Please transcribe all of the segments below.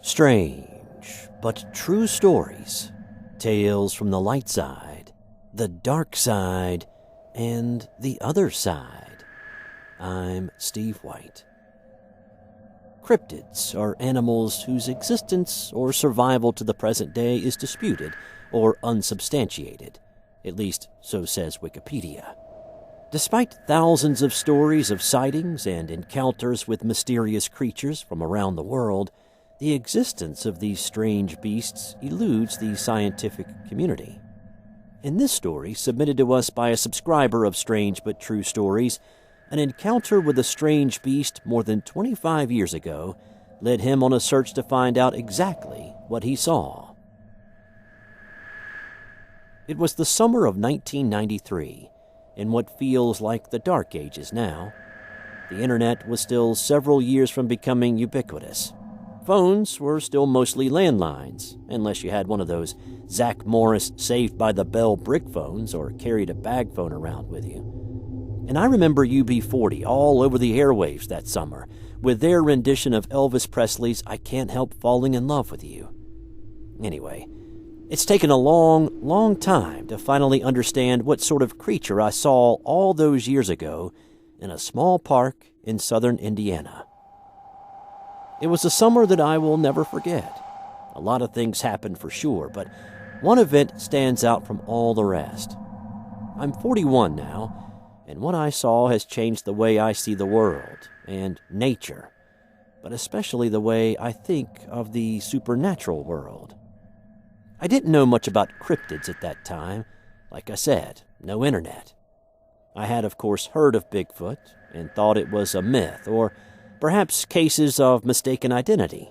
Strange, but true stories. Tales from the light side, the dark side, and the other side. I'm Steve White. Cryptids are animals whose existence or survival to the present day is disputed or unsubstantiated. At least, so says Wikipedia. Despite thousands of stories of sightings and encounters with mysterious creatures from around the world, the existence of these strange beasts eludes the scientific community. In this story, submitted to us by a subscriber of Strange But True Stories, an encounter with a strange beast more than 25 years ago led him on a search to find out exactly what he saw. It was the summer of 1993, in what feels like the Dark Ages now. The internet was still several years from becoming ubiquitous. Phones were still mostly landlines, unless you had one of those Zach Morris Saved by the Bell brick phones or carried a bag phone around with you. And I remember UB40 all over the airwaves that summer, with their rendition of Elvis Presley's I Can't Help Falling in Love with You. Anyway, it's taken a long time to finally understand what sort of creature I saw all those years ago in a small park in southern Indiana. It was a summer that I will never forget. A lot of things happened for sure, but one event stands out from all the rest. I'm 41 now, and what I saw has changed the way I see the world and nature, but especially the way I think of the supernatural world. I didn't know much about cryptids at that time. Like I said, no internet. I had, of course, heard of Bigfoot and thought it was a myth, or perhaps cases of mistaken identity.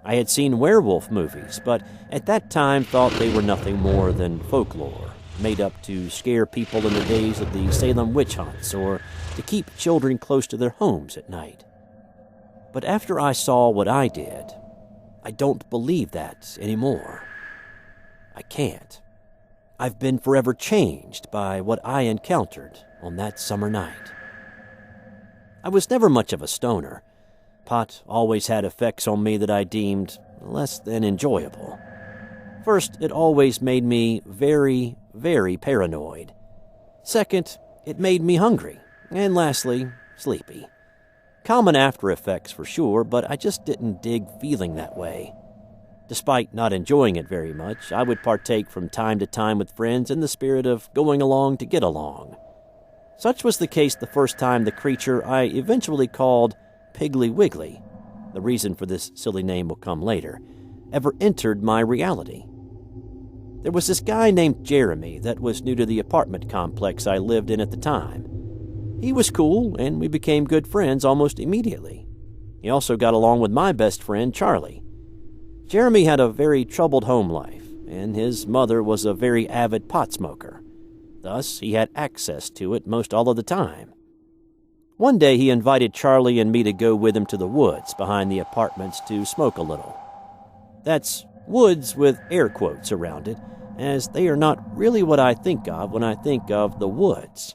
I had seen werewolf movies, but at that time thought they were nothing more than folklore, made up to scare people in the days of the Salem witch hunts or to keep children close to their homes at night. But after I saw what I did, I don't believe that anymore. I can't. I've been forever changed by what I encountered on that summer night. I was never much of a stoner. Pot always had effects on me that I deemed less than enjoyable. First, it always made me very, very paranoid. Second, it made me hungry. And lastly, sleepy. Common after effects for sure, but I just didn't dig feeling that way. Despite not enjoying it very much, I would partake from time to time with friends in the spirit of going along to get along. Such was the case the first time the creature I eventually called Piggly Wiggly, the reason for this silly name will come later, ever entered my reality. There was this guy named Jeremy that was new to the apartment complex I lived in at the time. He was cool, and we became good friends almost immediately. He also got along with my best friend, Charlie. Jeremy had a very troubled home life, and his mother was a very avid pot smoker. Thus, he had access to it most all of the time. One day, he invited Charlie and me to go with him to the woods behind the apartments to smoke a little. That's woods with air quotes around it, as they are not really what I think of when I think of the woods.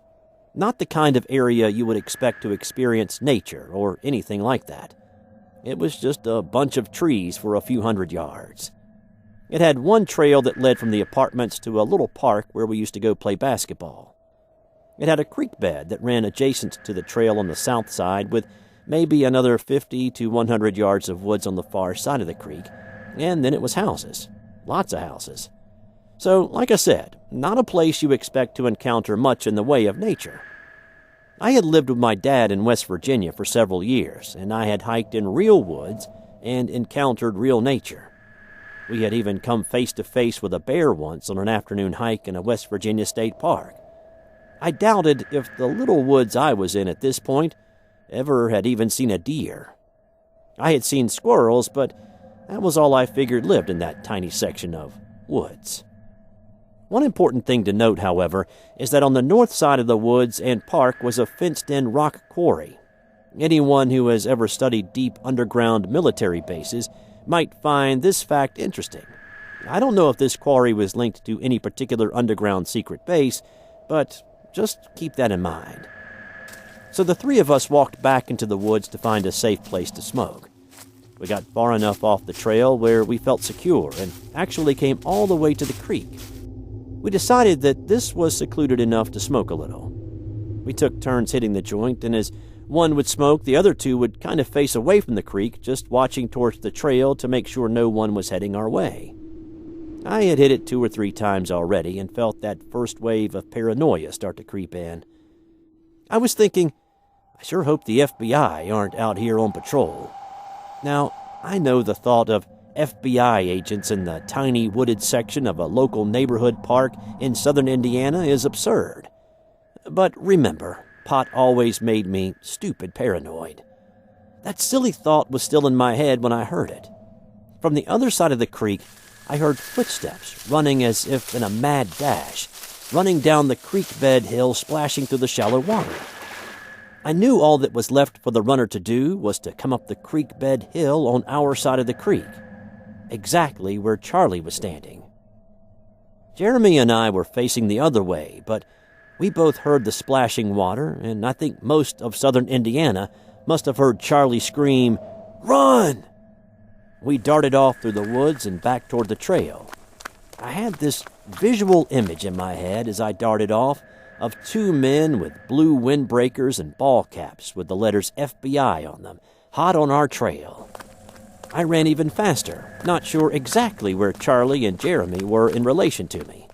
Not the kind of area you would expect to experience nature or anything like that. It was just a bunch of trees for a few hundred yards. It had one trail that led from the apartments to a little park where we used to go play basketball. It had a creek bed that ran adjacent to the trail on the south side with maybe another 50 to 100 yards of woods on the far side of the creek, and then it was houses. Lots of houses. So, like I said, not a place you expect to encounter much in the way of nature. I had lived with my dad in West Virginia for several years, and I had hiked in real woods and encountered real nature. We had even come face to face with a bear once on an afternoon hike in a West Virginia state park. I doubted if the little woods I was in at this point ever had even seen a deer. I had seen squirrels, but that was all I figured lived in that tiny section of woods. One important thing to note, however, is that on the north side of the woods and park was a fenced-in rock quarry. Anyone who has ever studied deep underground military bases might find this fact interesting. I don't know if this quarry was linked to any particular underground secret base, but just keep that in mind. So the three of us walked back into the woods to find a safe place to smoke. We got far enough off the trail where we felt secure and actually came all the way to the creek. We decided that this was secluded enough to smoke a little. We took turns hitting the joint, and as one would smoke, the other two would kind of face away from the creek, just watching towards the trail to make sure no one was heading our way. I had hit it 2 or 3 times already and felt that first wave of paranoia start to creep in. I was thinking, I sure hope the FBI aren't out here on patrol. Now, I know the thought of FBI agents in the tiny wooded section of a local neighborhood park in southern Indiana is absurd. But remember, pot always made me stupid paranoid. That silly thought was still in my head when I heard it. From the other side of the creek, I heard footsteps running as if in a mad dash, running down the creek bed hill, splashing through the shallow water. I knew all that was left for the runner to do was to come up the creek bed hill on our side of the creek, exactly where Charlie was standing. Jeremy and I were facing the other way, but we both heard the splashing water, and I think most of southern Indiana must have heard Charlie scream, "Run!" We darted off through the woods and back toward the trail. I had this visual image in my head as I darted off of 2 men with blue windbreakers and ball caps with the letters FBI on them, hot on our trail. I ran even faster, not sure exactly where Charlie and Jeremy were in relation to me.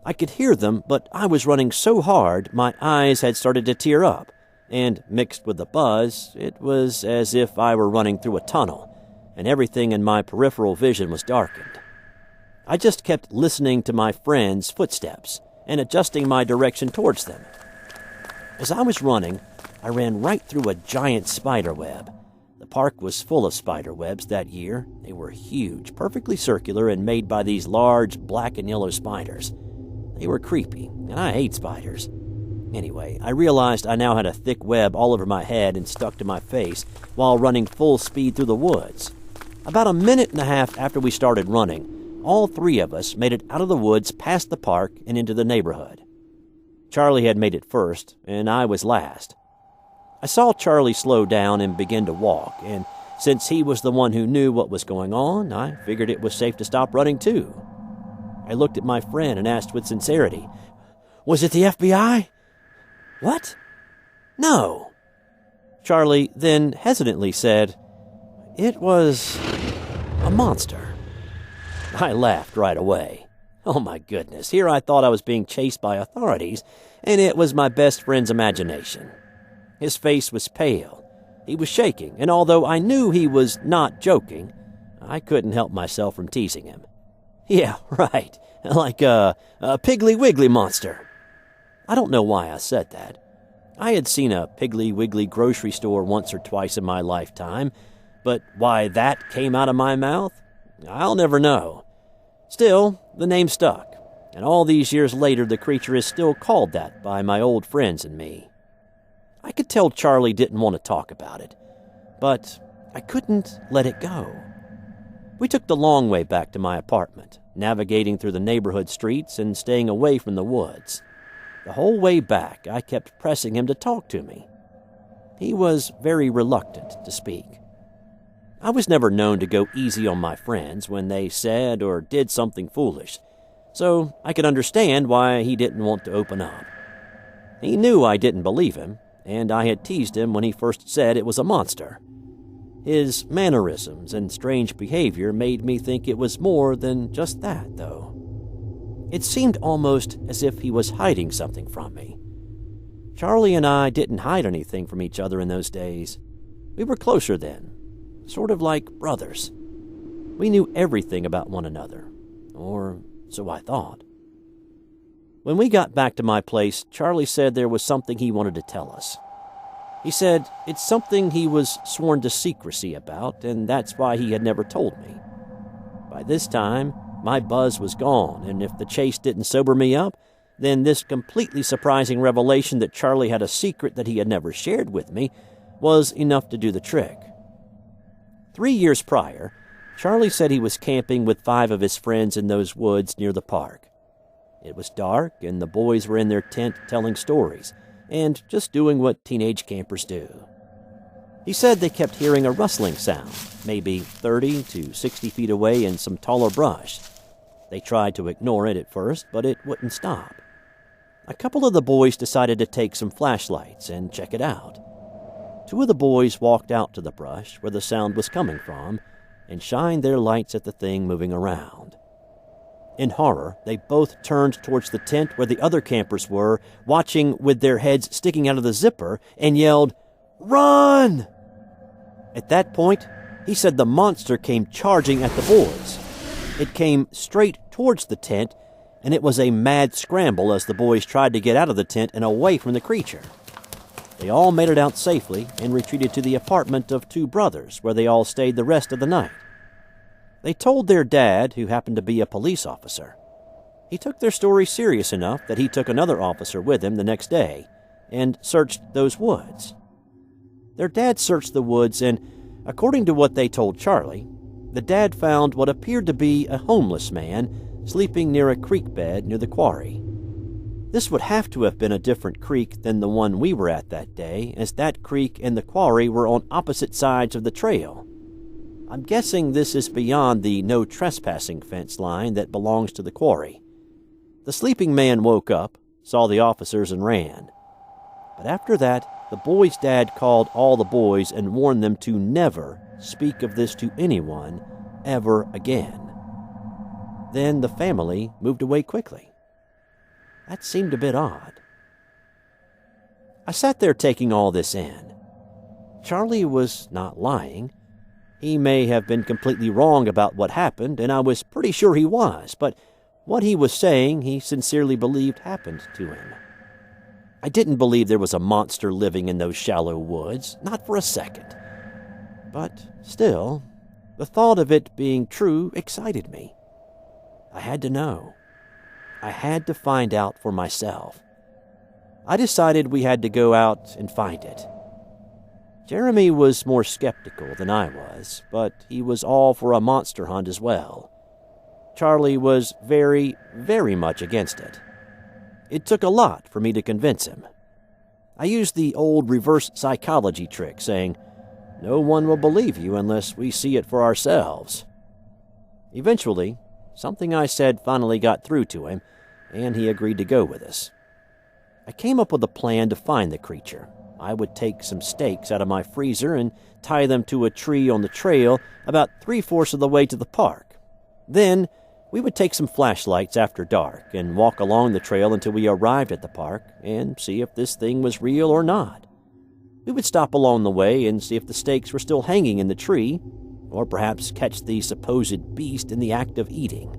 I could hear them, but I was running so hard my eyes had started to tear up, and mixed with the buzz, it was as if I were running through a tunnel, and everything in my peripheral vision was darkened. I just kept listening to my friends' footsteps and adjusting my direction towards them. As I was running, I ran right through a giant spider web. The park was full of spider webs that year. They were huge, perfectly circular, and made by these large black and yellow spiders. They were creepy, and I hate spiders. Anyway, I realized I now had a thick web all over my head and stuck to my face while running full speed through the woods. About a minute and a half after we started running, all 3 of us made it out of the woods past the park and into the neighborhood. Charlie had made it first, and I was last. I saw Charlie slow down and begin to walk, and since he was the one who knew what was going on, I figured it was safe to stop running too. I looked at my friend and asked with sincerity, "Was it the FBI?" "What? No." Charlie then hesitantly said, "It was a monster." I laughed right away. Oh my goodness, here I thought I was being chased by authorities, and it was my best friend's imagination. His face was pale. He was shaking, and although I knew he was not joking, I couldn't help myself from teasing him. "Yeah, right, like a Piggly Wiggly monster." I don't know why I said that. I had seen a Piggly Wiggly grocery store once or twice in my lifetime, but why that came out of my mouth, I'll never know. Still, the name stuck, and all these years later the creature is still called that by my old friends and me. I could tell Charlie didn't want to talk about it, but I couldn't let it go. We took the long way back to my apartment, navigating through the neighborhood streets and staying away from the woods. The whole way back, I kept pressing him to talk to me. He was very reluctant to speak. I was never known to go easy on my friends when they said or did something foolish, so I could understand why he didn't want to open up. He knew I didn't believe him, and I had teased him when he first said it was a monster. His mannerisms and strange behavior made me think it was more than just that, though. It seemed almost as if he was hiding something from me. Charlie and I didn't hide anything from each other in those days. We were closer then, sort of like brothers. We knew everything about one another, or so I thought. When we got back to my place, Charlie said there was something he wanted to tell us. He said it's something he was sworn to secrecy about, and that's why he had never told me. By this time, my buzz was gone, and if the chase didn't sober me up, then this completely surprising revelation that Charlie had a secret that he had never shared with me was enough to do the trick. 3 years prior, Charlie said he was camping with 5 of his friends in those woods near the park. It was dark, and the boys were in their tent telling stories, and just doing what teenage campers do. He said they kept hearing a rustling sound, maybe 30 to 60 feet away in some taller brush. They tried to ignore it at first, but it wouldn't stop. A couple of the boys decided to take some flashlights and check it out. Two of the boys walked out to the brush where the sound was coming from and shined their lights at the thing moving around. In horror, they both turned towards the tent where the other campers were, watching with their heads sticking out of the zipper, and yelled, "Run!" At that point, he said the monster came charging at the boys. It came straight towards the tent, and it was a mad scramble as the boys tried to get out of the tent and away from the creature. They all made it out safely and retreated to the apartment of two brothers, where they all stayed the rest of the night. They told their dad, who happened to be a police officer. He took their story serious enough that he took another officer with him the next day and searched those woods. Their dad searched the woods, and according to what they told Charlie, the dad found what appeared to be a homeless man sleeping near a creek bed near the quarry. This would have to have been a different creek than the one we were at that day, as that creek and the quarry were on opposite sides of the trail. I'm guessing this is beyond the no trespassing fence line that belongs to the quarry. The sleeping man woke up, saw the officers, and ran. But after that, the boy's dad called all the boys and warned them to never speak of this to anyone ever again. Then the family moved away quickly. That seemed a bit odd. I sat there taking all this in. Charlie was not lying. He may have been completely wrong about what happened, and I was pretty sure he was, but what he was saying he sincerely believed happened to him. I didn't believe there was a monster living in those shallow woods, not for a second. But still, the thought of it being true excited me. I had to know. I had to find out for myself. I decided we had to go out and find it. Jeremy was more skeptical than I was, but he was all for a monster hunt as well. Charlie was very, very much against it. It took a lot for me to convince him. I used the old reverse psychology trick, saying, "No one will believe you unless we see it for ourselves." Eventually, something I said finally got through to him, and he agreed to go with us. I came up with a plan to find the creature. I would take some stakes out of my freezer and tie them to a tree on the trail about 3/4 of the way to the park. Then we would take some flashlights after dark and walk along the trail until we arrived at the park and see if this thing was real or not. We would stop along the way and see if the stakes were still hanging in the tree, or perhaps catch the supposed beast in the act of eating.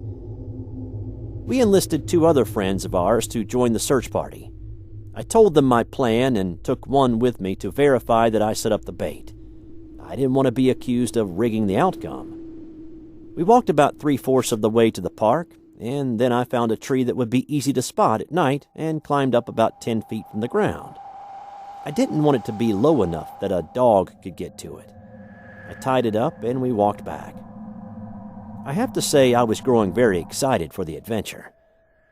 We enlisted two other friends of ours to join the search party. I told them my plan and took one with me to verify that I set up the bait. I didn't want to be accused of rigging the outcome. We walked about 3/4 of the way to the park, and then I found a tree that would be easy to spot at night and climbed up about 10 feet from the ground. I didn't want it to be low enough that a dog could get to it. I tied it up and we walked back. I have to say I was growing very excited for the adventure.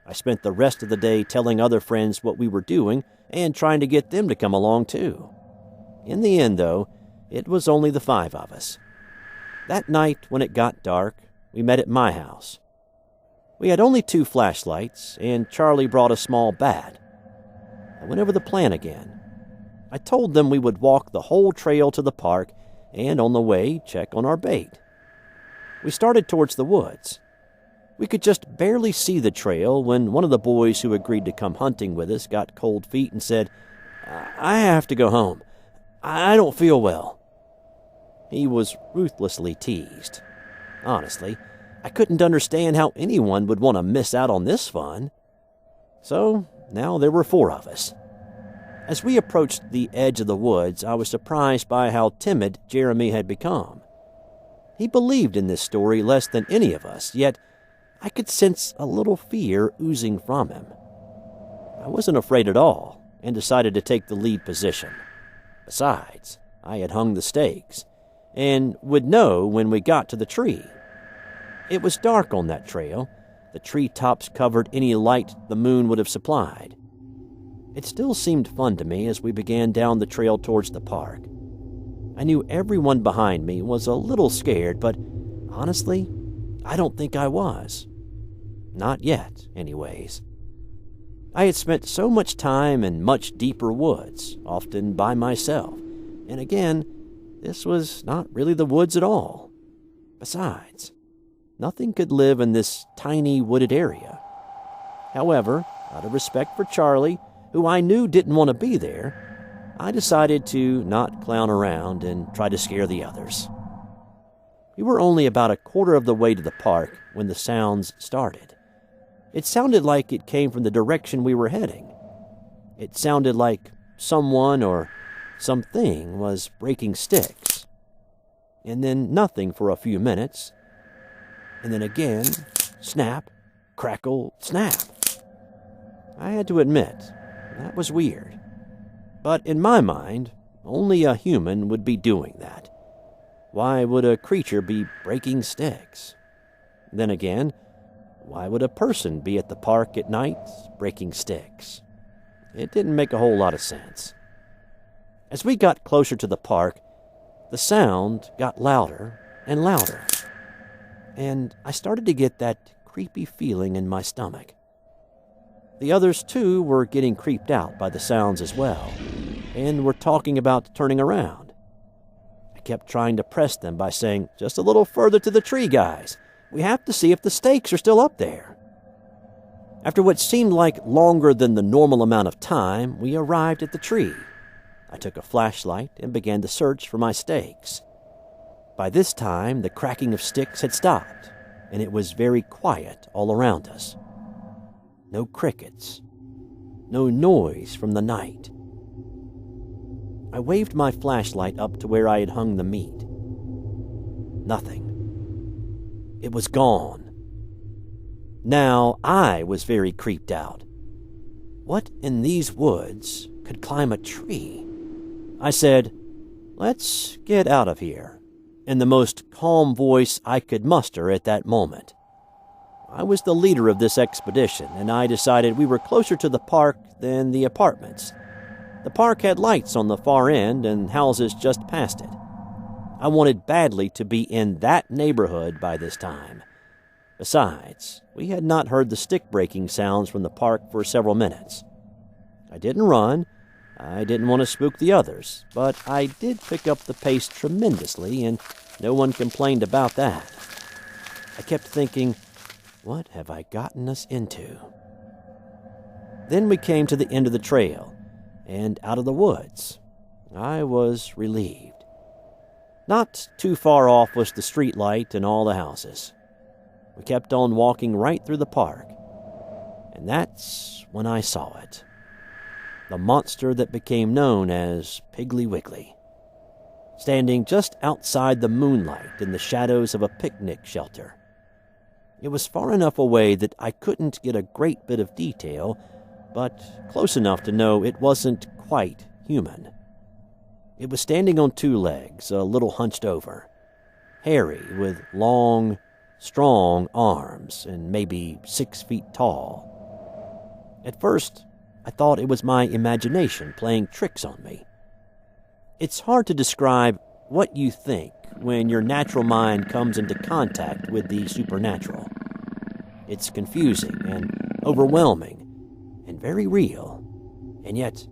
I spent the rest of the day telling other friends what we were doing and trying to get them to come along too. In the end, though, it was only the 5 of us. That night, when it got dark, we met at my house. We had only 2 flashlights, and Charlie brought a small bat. I went over the plan again. I told them we would walk the whole trail to the park and on the way check on our bait. We started towards the woods. We could just barely see the trail when one of the boys who agreed to come hunting with us got cold feet and said, "I have to go home. I don't feel well." He was ruthlessly teased. Honestly, I couldn't understand how anyone would want to miss out on this fun. So now there were 4 of us. As we approached the edge of the woods, I was surprised by how timid Jeremy had become. He believed in this story less than any of us, yet I could sense a little fear oozing from him. I wasn't afraid at all, and decided to take the lead position. Besides, I had hung the stakes, and would know when we got to the tree. It was dark on that trail. The treetops covered any light the moon would have supplied. It still seemed fun to me as we began down the trail towards the park. I knew everyone behind me was a little scared, but honestly, I don't think I was. Not yet, anyways. I had spent so much time in much deeper woods, often by myself, and again, this was not really the woods at all. Besides, nothing could live in this tiny wooded area. However, out of respect for Charlie, who I knew didn't want to be there, I decided to not clown around and try to scare the others. We were only about a quarter of the way to the park when the sounds started. It sounded like it came from the direction we were heading. It sounded like someone or something was breaking sticks. And then nothing for a few minutes. And then again, snap, crackle, snap. I had to admit, that was weird. But in my mind, only a human would be doing that. Why would a creature be breaking sticks? Then again, why would a person be at the park at night breaking sticks? It didn't make a whole lot of sense. As we got closer to the park, the sound got louder and louder, and I started to get that creepy feeling in my stomach. The others, too, were getting creeped out by the sounds as well, and were talking about turning around. I kept trying to press them by saying, "Just a little further to the tree, guys. We have to see if the stakes are still up there." After what seemed like longer than the normal amount of time, we arrived at the tree. I took a flashlight and began to search for my stakes. By this time, the cracking of sticks had stopped, and it was very quiet all around us. No crickets. No noise from the night. I waved my flashlight up to where I had hung the meat. Nothing. It was gone. Now I was very creeped out. What in these woods could climb a tree? I said, "Let's get out of here," in the most calm voice I could muster at that moment. I was the leader of this expedition, and I decided we were closer to the park than the apartments. The park had lights on the far end and houses just past it. I wanted badly to be in that neighborhood by this time. Besides, we had not heard the stick-breaking sounds from the park for several minutes. I didn't run. I didn't want to spook the others, but I did pick up the pace tremendously, and no one complained about that. I kept thinking, what have I gotten us into? Then we came to the end of the trail, and out of the woods. I was relieved. Not too far off was the street light and all the houses. We kept on walking right through the park, and that's when I saw it. The monster that became known as Piggly Wiggly, standing just outside the moonlight in the shadows of a picnic shelter. It was far enough away that I couldn't get a great bit of detail, but close enough to know it wasn't quite human. It was standing on two legs, a little hunched over, hairy with long, strong arms, and maybe 6 feet tall. At first, I thought it was my imagination playing tricks on me. It's hard to describe what you think when your natural mind comes into contact with the supernatural. It's confusing and overwhelming and very real, and yet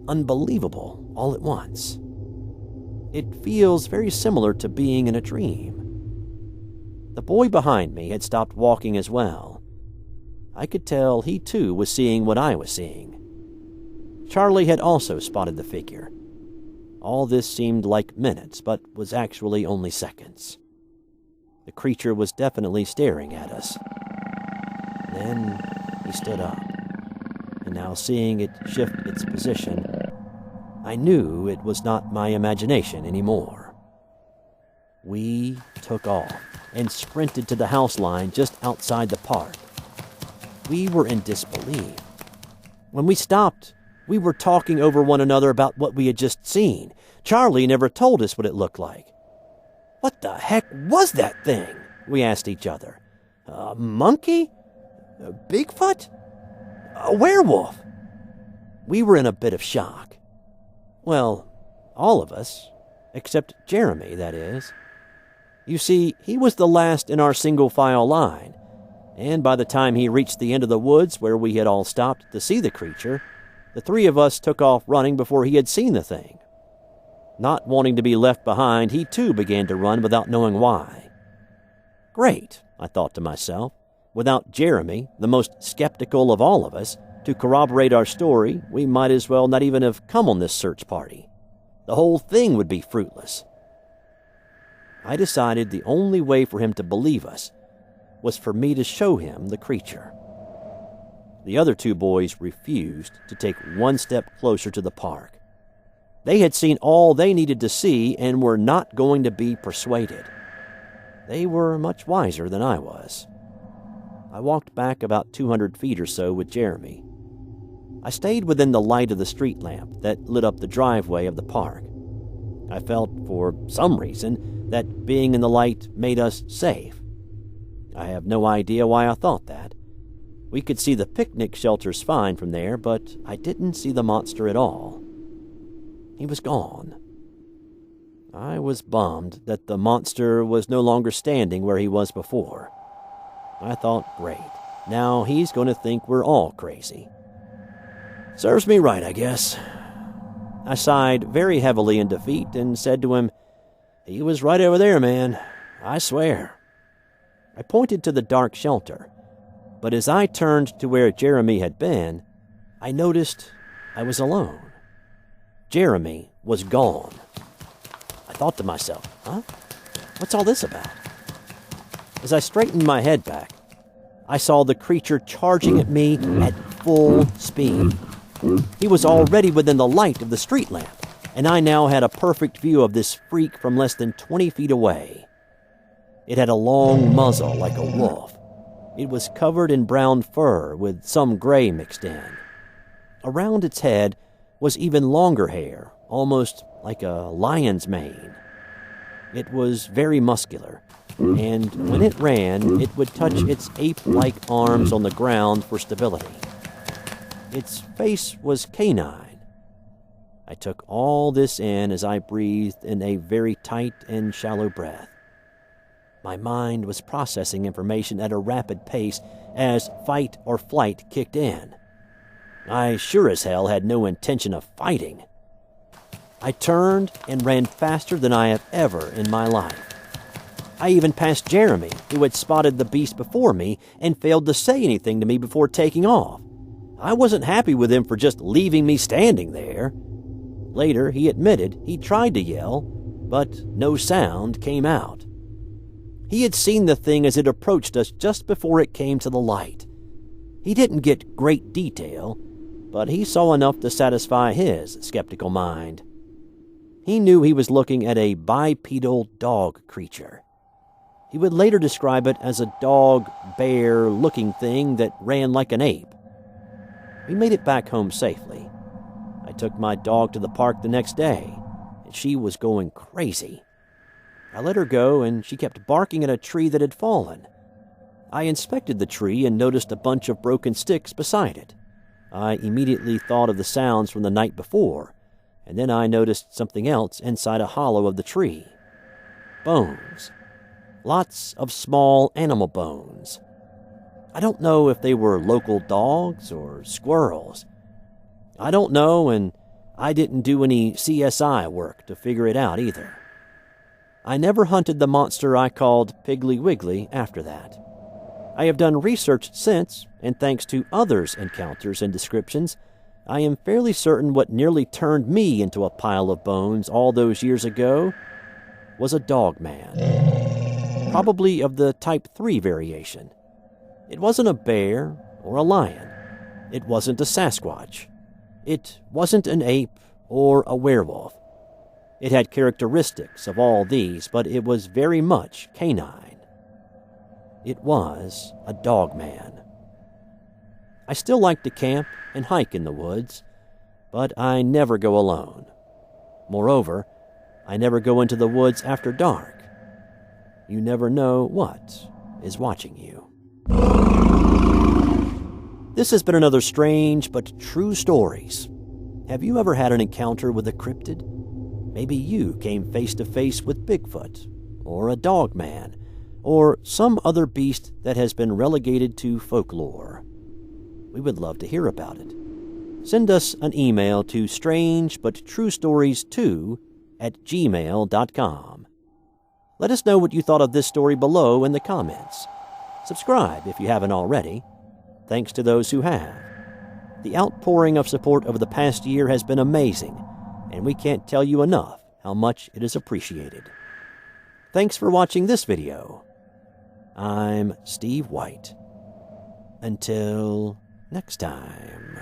unbelievable all at once. It feels very similar to being in a dream. The boy behind me had stopped walking as well. I could tell he too was seeing what I was seeing. Charlie had also spotted the figure. All this seemed like minutes, but was actually only seconds. The creature was definitely staring at us. Then he stood up, and now seeing it shift its position, I knew it was not my imagination anymore. We took off and sprinted to the house line just outside the park. We were in disbelief. When we stopped, we were talking over one another about what we had just seen. Charlie never told us what it looked like. "What the heck was that thing?" we asked each other. "A monkey? A Bigfoot? A werewolf?" We were in a bit of shock. Well, all of us, Except Jeremy, that is. You see, he was the last in our single-file line, and by the time he reached the end of the woods where we had all stopped to see the creature, the three of us took off running before he had seen the thing. Not wanting to be left behind, he too began to run without knowing why. Great, I thought to myself. Without Jeremy, the most skeptical of all of us, to corroborate our story, we might as well not even have come on this search party. The whole thing would be fruitless. I decided the only way for him to believe us was for me to show him the creature. The other two boys refused to take one step closer to the park. They had seen all they needed to see and were not going to be persuaded. They were much wiser than I was. I walked back about 200 feet or so with Jeremy. I stayed within the light of the street lamp that lit up the driveway of the park. I felt, for some reason, that being in the light made us safe. I have no idea why I thought that. We could see the picnic shelters fine from there, but I didn't see the monster at all. He was gone. I was bummed that the monster was no longer standing where he was before. I thought, great, now he's going to think we're all crazy. Serves me right, I guess. I sighed very heavily in defeat and said to him, "He was right over there, man. I swear." I pointed to the dark shelter, but as I turned to where Jeremy had been, I noticed I was alone. Jeremy was gone. I thought to myself, what's all this about? As I straightened my head back, I saw the creature charging at me at full speed. He was already within the light of the street lamp, and I now had a perfect view of this freak from less than 20 feet away. It had a long muzzle like a wolf. It was covered in brown fur with some gray mixed in. Around its head was even longer hair, almost like a lion's mane. It was very muscular, and when it ran, it would touch its ape-like arms on the ground for stability. Its face was canine. I took all this in as I breathed in a very tight and shallow breath. My mind was processing information at a rapid pace as fight or flight kicked in. I sure as hell had no intention of fighting. I turned and ran faster than I have ever in my life. I even passed Jeremy, who had spotted the beast before me and failed to say anything to me before taking off. I wasn't happy with him for just leaving me standing there. Later, he admitted he tried to yell, but no sound came out. He had seen the thing as it approached us just before it came to the light. He didn't get great detail, but he saw enough to satisfy his skeptical mind. He knew he was looking at a bipedal dog creature. He would later describe it as a dog-bear-looking thing that ran like an ape. We made it back home safely. I took my dog to the park the next day, and she was going crazy. I let her go, and she kept barking at a tree that had fallen. I inspected the tree and noticed a bunch of broken sticks beside it. I immediately thought of the sounds from the night before, and then I noticed something else inside a hollow of the tree. Bones. Lots of small animal bones. I don't know if they were local dogs or squirrels. I don't know, and I didn't do any CSI work to figure it out either. I never hunted the monster I called Piggly Wiggly after that. I have done research since, and thanks to others' encounters and descriptions, I am fairly certain what nearly turned me into a pile of bones all those years ago was a dog man. Probably of the Type 3 variation. It wasn't a bear or a lion. It wasn't a Sasquatch. It wasn't an ape or a werewolf. It had characteristics of all these, but it was very much canine. It was a dog man. I still like to camp and hike in the woods, but I never go alone. Moreover, I never go into the woods after dark. You never know what is watching you. This has been another strange but true stories. Have you ever had an encounter with a cryptid? Maybe you came face to face with Bigfoot, or a dog man, or some other beast that has been relegated to folklore. We would love to hear about it. Send us an email to strangebutTrueStories2@gmail.com. Let us know what you thought of this story below in the comments. Subscribe if you haven't already. Thanks to those who have. The outpouring of support over the past year has been amazing, and we can't tell you enough how much it is appreciated. Thanks for watching this video. I'm Steve White. Until next time.